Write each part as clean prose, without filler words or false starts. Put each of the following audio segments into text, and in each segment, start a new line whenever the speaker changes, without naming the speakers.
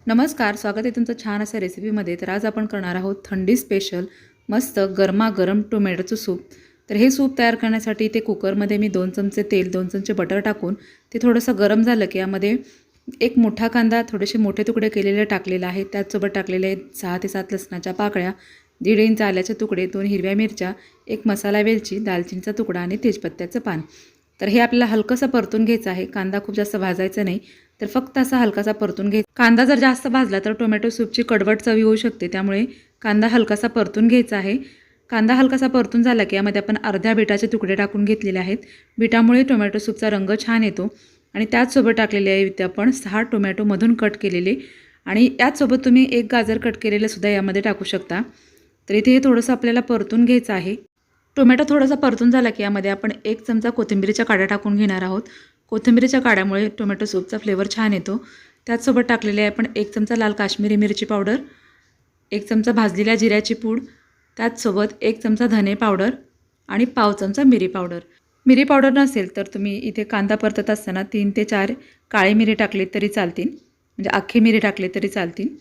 नमस्कार, स्वागत आहे तुमचं छान अशा रेसिपीमध्ये। तर आज आपण करणार आहोत थंडी स्पेशल मस्त गरमागरम टोमॅटोचं सूप। तर हे सूप तयार करण्यासाठी इथे कुकरमध्ये मी 2 चमचे तेल 2 चमचे बटर टाकून ते थोडंसं गरम झालं की यामध्ये एक मोठा कांदा थोडेसे मोठे तुकडे केलेले टाकलेले आहेत। त्याचसोबत टाकलेले आहेत 6 ते 7 लसणाच्या पाकळ्या, 1.5 इंच आल्याचे तुकडे, 2 हिरव्या मिरच्या, एक मसाला वेलची, दालचिनीचा तुकडा आणि तेजपत्त्याचं पान। तर हे आपल्याला हलकंसं परतून घ्यायचं आहे। कांदा खूप जास्त भाजायचा नाही, तर फक्त असा हलकासा परतून घ्यायचा। कांदा जर जास्त भाजला तर टोमॅटो सूपची कडवट चव येऊ शकते, त्यामुळे कांदा हलकासा परतून घ्यायचा आहे। कांदा हलकासा परतून झाला की यामध्ये आपण अर्ध्या बीटाचे तुकडे टाकून घेतलेले आहेत। बीटामुळे टोमॅटो सूपचा रंग छान येतो। आणि त्याचसोबत टाकलेले आहे इथे आपण 6 टोमॅटो मधून कट केलेले, आणि याचसोबत तुम्ही 1 गाजर कट केलेलं सुद्धा यामध्ये टाकू शकता। तर इथे हे थोडंसं आपल्याला परतून घ्यायचं आहे। टोमॅटो थोडासा परतून झाला की यामध्ये आपण 1 चमचा कोथिंबीरीच्या काड्या टाकून घेणार आहोत। कोथिंबीरीच्या काड्यामुळे टोमॅटो सूपचा फ्लेवर छान येतो। त्याचसोबत टाकलेले आहे आपण 1 चमचा लाल काश्मीरी मिरची पावडर, 1 चमचा भाजलेल्या जिऱ्याची पूड, त्याचसोबत 1 चमचा धने पावडर आणि पाव चमचा मिरी पावडर। मिरी पावडर नसेल तर तुम्ही इथे कांदा परतत असताना 3 ते 4 काळे मिरी टाकले तरी चालतील, म्हणजे अख्खे मिरी टाकले तरी चालतील।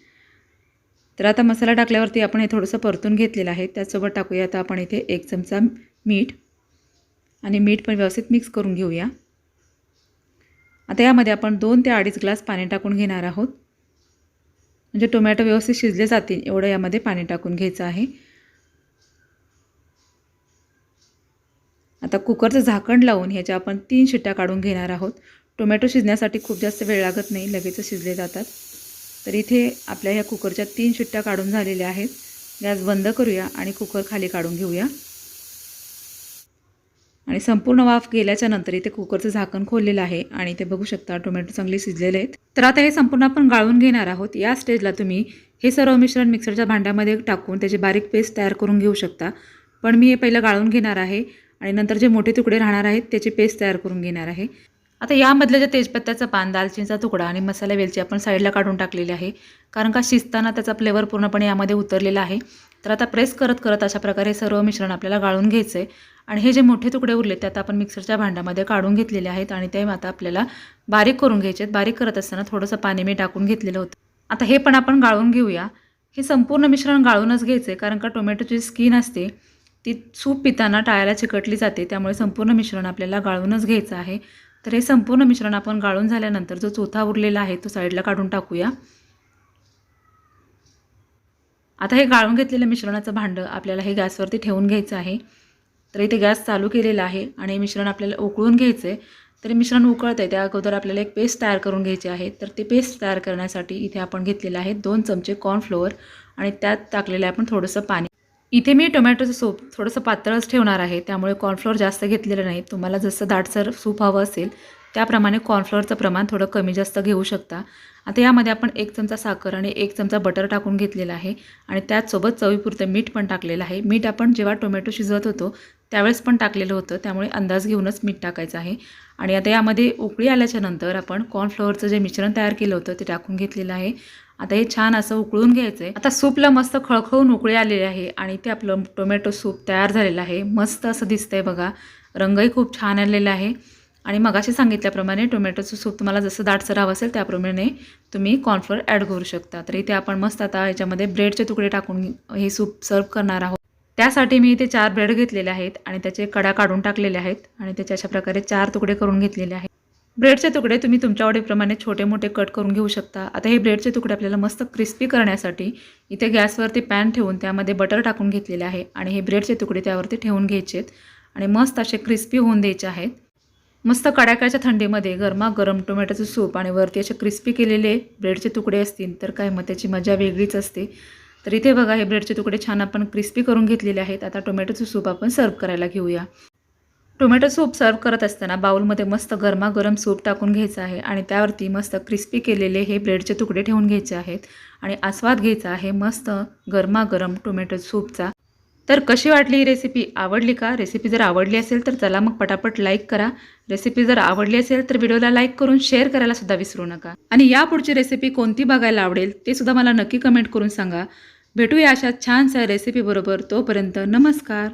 तर आता मसाला टाकल्यावरती आपण हे थोडंसं परतून घेतलेलं आहे। त्याचसोबत टाकूया आता आपण इथे 1 चमचा मीठ, आणि मीठ पण व्यवस्थित मिक्स करून घेऊया। आता यामध्ये आपण 2 ते 2.5 ग्लास पाणी टाकून घेणार आहोत, म्हणजे टोमॅटो व्यवस्थित शिजले जातील एवढं यामध्ये पाणी टाकून घ्यायचं आहे। आता कुकरचं झाकण लावून ह्याच्या आपण 3 शिट्ट्या काढून घेणार आहोत। टोमॅटो शिजण्यासाठी खूप जास्त वेळ लागत नाही, लगेच शिजले जातात। तर इथे आपल्या ह्या कुकरच्या 3 शिट्ट्या काढून झालेल्या आहेत। गॅस बंद करूया आणि कुकर खाली काढून घेऊया, आणि संपूर्ण वाफ गेल्याच्या नंतर इथे कुकरचं झाकण खोललेलं आहे आणि इथे बघू शकता टोमॅटो चांगले शिजलेले आहेत। तर आता हे संपूर्ण आपण गाळून घेणार आहोत। या स्टेजला तुम्ही हे सर्व मिश्रण मिक्सरच्या भांड्यामध्ये टाकून त्याची बारीक पेस्ट तयार करून घेऊ शकता, पण मी हे पहिलं गाळून घेणार आहे आणि नंतर जे मोठे तुकडे राहणार आहेत त्याची पेस्ट तयार करून घेणार आहे। आता यामधलं जे तेजपत्त्याचं पान, दालचिनीचा तुकडा आणि मसाला वेलची आपण साईडला काढून टाकलेली आहे, कारण का शिजताना त्याचा फ्लेवर पूर्णपणे यामध्ये उतरलेला आहे। तर आता प्रेस करत करत अशा प्रकारे सर्व मिश्रण आपल्याला गाळून घ्यायचं आहे, आणि हे जे मोठे तुकडे उरले त्यात आपण मिक्सरच्या भांड्यामध्ये काढून घेतलेले आहेत, आणि ते आता आपल्याला बारीक करून घ्यायचे आहेत। बारीक करत असताना थोडंसं पाणी मी टाकून घेतलेलं होतं। आता हे पण आपण गाळून घेऊया। हे संपूर्ण मिश्रण गाळूनच घ्यायचं आहे, कारण का टोमॅटोची स्किन असते ती सूप पिताना टाळ्याला चिकटली जाते, त्यामुळे संपूर्ण मिश्रण आपल्याला गाळूनच घ्यायचं आहे। तर हे संपूर्ण मिश्रण आपण गाळून झाल्यानंतर जो चोथा उरलेला आहे तो साईडला काढून टाकूया। आता हे गाळून घेतलेलं मिश्रणाचं भांडं आपल्याला हे गॅसवरती ठेवून घ्यायचं आहे। तर इथे गॅस चालू केलेला आहे आणि मिश्रण आपल्याला उकळून घ्यायचं आहे। तर मिश्रण उकळतं आहे त्या अगोदर आपल्याला एक पेस्ट तयार करून घ्यायची आहे। तर ती पेस्ट तयार करण्यासाठी इथे आपण घेतलेलं आहे 2 चमचे कॉर्नफ्लोअर, आणि त्यात टाकलेलं आहे आपण थोडंसं पाणी। इथे मी टोमॅटोचं सूप थोडंसं पातळच ठेवणार आहे, त्यामुळे कॉर्नफ्लोअर जास्त घेतलेलं नाही। तुम्हाला जसं दाटसर सूप हवं असेल त्याप्रमाणे कॉर्नफ्लोअरचं प्रमाण थोडं कमी जास्त घेऊ शकता। आता यामध्ये आपण 1 चमचा साखर आणि 1 चमचा बटर टाकून घेतलेला आहे, आणि त्याचसोबत चवीपुरतं मीठ पण टाकलेलं आहे। मीठ आपण जेव्हा टोमॅटो शिजवत होतो त्यावेळेस पण टाकलेलं होतं, त्यामुळे अंदाज घेऊनच मीठ टाकायचं आहे। आणि आता यामध्ये उकळी आल्याच्या नंतर आपण कॉर्नफ्लोअरचं जे मिश्रण तयार केलं होतं ते टाकून घेतलेलं आहे। आता हे छान असं उकळून घ्यायचं आहे। आता सूपला मस्त खळखळून उकळी आलेली आहे, आणि ते आपलं टोमॅटो सूप तयार झालेलं आहे। मस्त असं दिसतंय बघा, रंगही खूप छान आलेला आहे। आणि मगाशी सांगितल्याप्रमाणे टोमॅटोचं सूप तुम्हाला जसं दाटसर हवं असेल त्याप्रमाणे तुम्ही कॉर्नफ्लोअर ॲड करू शकता। तर इथे आपण मस्त आता ह्याच्यामध्ये ब्रेडचे तुकडे टाकून हे सूप सर्व करणार आहोत। त्यासाठी मी इथे 4 ब्रेड घेतलेले आहेत आणि त्याचे कडा काढून टाकलेले आहेत, आणि त्याचे अशा प्रकारे 4 तुकडे करून घेतलेले आहेत। ब्रेडचे तुकडे तुम्ही तुमच्या आवडीप्रमाणे छोटे मोठे कट करून घेऊ शकता। आता हे ब्रेडचे तुकडे आपल्याला मस्त क्रिस्पी करण्यासाठी इथे गॅसवरती पॅन ठेवून त्यामध्ये बटर टाकून घेतलेले आहे, आणि हे ब्रेडचे तुकडे त्यावरती ठेवून घ्यायचे आहेत आणि मस्त असे क्रिस्पी होऊन द्यायचे आहेत। मस्त कडाक्याच्या थंडीमध्ये गरमागरम टोमॅटोचं सूप आणि वरती असे क्रिस्पी केलेले ब्रेडचे तुकडे असतील तर काय मग त्याची मजा वेगळीच असते। तर इथे बघा हे ब्रेडचे तुकडे छान आपण क्रिस्पी करून घेतलेले आहेत। आता टोमॅटोचं सूप आपण सर्व करायला घेऊया। टोमॅटो सूप सर्व करत असताना बाउलमध्ये मस्त गरमागरम सूप टाकून घ्यायचं आहे, आणि त्यावरती मस्त क्रिस्पी केलेले हे ब्रेडचे तुकडे ठेवून घ्यायचे आहेत, आणि आस्वाद घ्यायचा आहे मस्त गरमागरम टोमॅटो सूपचा। तर कशी वाटली ही रेसिपी? आवडली का? रेसिपी जर आवडली असेल तर चला मग पटापट लाईक करा। रेसिपी जर आवडली असेल तर व्हिडिओला लाईक करून शेअर करायला सुद्धा विसरू नका, आणि यापुढची रेसिपी कोणती बघायला आवडेल ते सुद्धा मला नक्की कमेंट करून सांगा। भेटूया अशा छानशा रेसिपी बरोबर, तोपर्यंत नमस्कार।